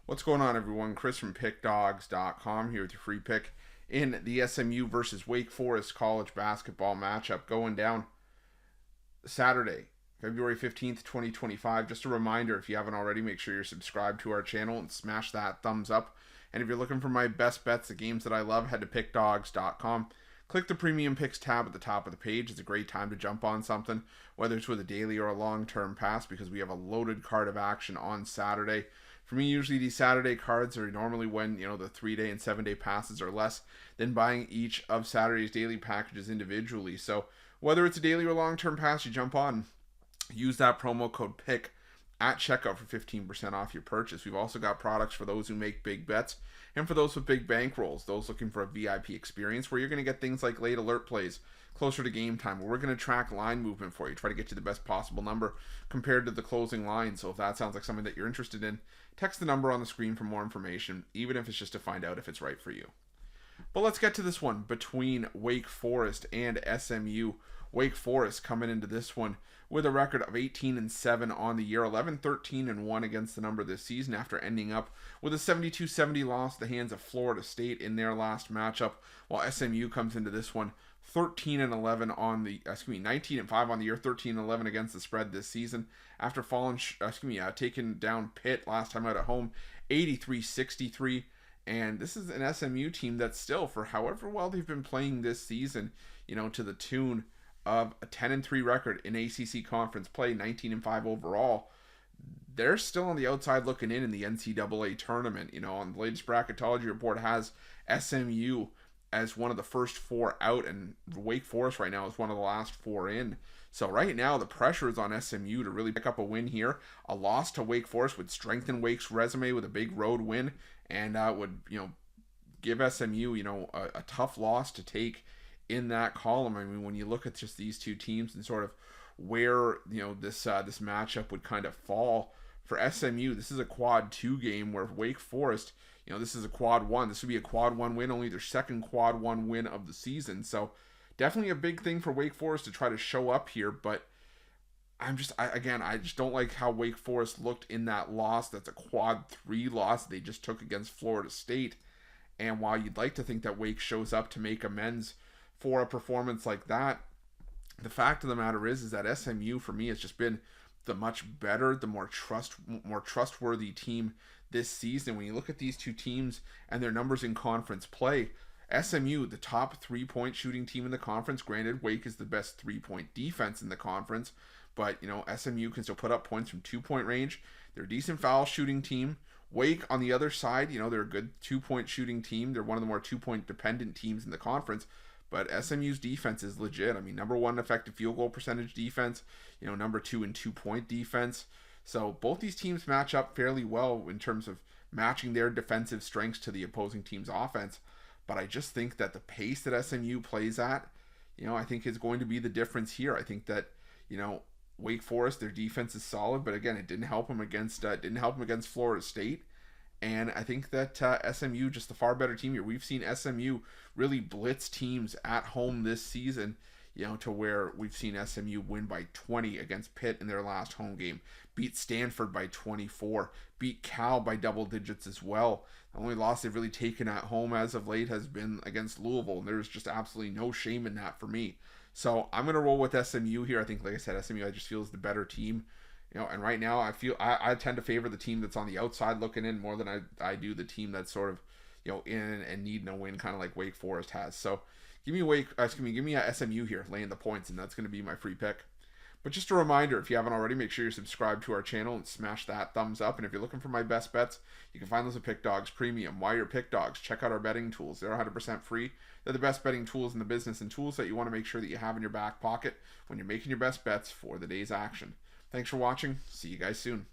What's going on, everyone? Chris from Pickdawgz.com here with your free pick in the SMU versus Wake Forest college basketball matchup going down Saturday, February 15th, 2025. Just a reminder, if you haven't already, make sure you're subscribed to our channel and smash that thumbs up. And if you're looking for my best bets, the games that I love, head to Pickdawgz.com. Click the Premium Picks tab at the top of the page. It's a great time to jump on something, whether it's with a daily or a long-term pass, because we have a loaded card of action on Saturday. For me, usually these Saturday cards are normally when, the 3-day and 7-day passes are less than buying each of Saturday's daily packages individually. So whether it's a daily or long-term pass, you jump on, use that promo code PICK at checkout for 15% off your purchase. We've also got products for those who make big bets and for those with big bankrolls, those looking for a VIP experience where you're going to get things like late alert plays closer to game time, where we're going to track line movement for you, try to get you the best possible number compared to the closing line. So if that sounds like something that you're interested in, text the number on the screen for more information, even if it's just to find out if it's right for you. But let's get to this one between Wake Forest and SMU. Wake Forest coming into this one with a record of 18-7 on the year, 11-13-1 against the number this season after ending up with a 72-70 loss at the hands of Florida State in their last matchup, while SMU comes into this one 13-11 on the 19-5 on the year, 13-11 against the spread this season after taking down Pitt last time out at home 83-63. And this is an SMU team that still, for however well they've been playing this season, to the tune of a 10-3 record in ACC conference play, 19-5 overall, they're still on the outside looking in the NCAA tournament. On the latest bracketology report has SMU as one of the first four out, and Wake Forest right now is one of the last four in. So right now the pressure is on SMU to really pick up a win here. A loss to Wake Forest would strengthen Wake's resume with a big road win, and would give SMU a tough loss to take in that column. I mean, when you look at just these two teams and sort of where this matchup would kind of fall for SMU, this is a quad 2 game, where Wake Forest, this is a quad 1. This would be a quad 1 win, only their second quad 1 win of the season. So definitely a big thing for Wake Forest to try to show up here, but I just don't like how Wake Forest looked in that loss. That's a quad 3 loss they just took against Florida State. And while you'd like to think that Wake shows up to make amends for a performance like that, the fact of the matter is that SMU for me has just been the much better, the more trustworthy team this season. When you look at these two teams and their numbers in conference play, SMU, the top 3-point shooting team in the conference. Granted, Wake is the best 3-point defense in the conference, but SMU can still put up points from 2-point range. They're a decent foul shooting team. Wake, on the other side, they're a good 2-point shooting team. They're one of the more 2-point dependent teams in the conference. But SMU's defense is legit. I mean, number 1 effective field goal percentage defense, number 2 in 2-point defense. So both these teams match up fairly well in terms of matching their defensive strengths to the opposing team's offense. But I just think that the pace that SMU plays at, I think is going to be the difference here. I think that, Wake Forest, their defense is solid, but again, it didn't help them against Florida State. And I think that SMU, just the far better team here. We've seen SMU really blitz teams at home this season, to where we've seen SMU win by 20 against Pitt in their last home game, beat Stanford by 24, beat Cal by double digits as well. The only loss they've really taken at home as of late has been against Louisville, and there's just absolutely no shame in that for me. So I'm going to roll with SMU here. I think, like I said, SMU I just feel is the better team. And right now I tend to favor the team that's on the outside looking in more than I do the team that's sort of, in and needing a win, kind of like Wake Forest has. So give me a SMU here, laying the points, and that's going to be my free pick. But just a reminder, if you haven't already, make sure you're subscribed to our channel and smash that thumbs up. And if you're looking for my best bets, you can find those at Pickdawgz Premium. While you're Pickdawgz, check out our betting tools. They're 100% free. They're the best betting tools in the business, and tools that you want to make sure that you have in your back pocket when you're making your best bets for the day's action. Thanks for watching. See you guys soon.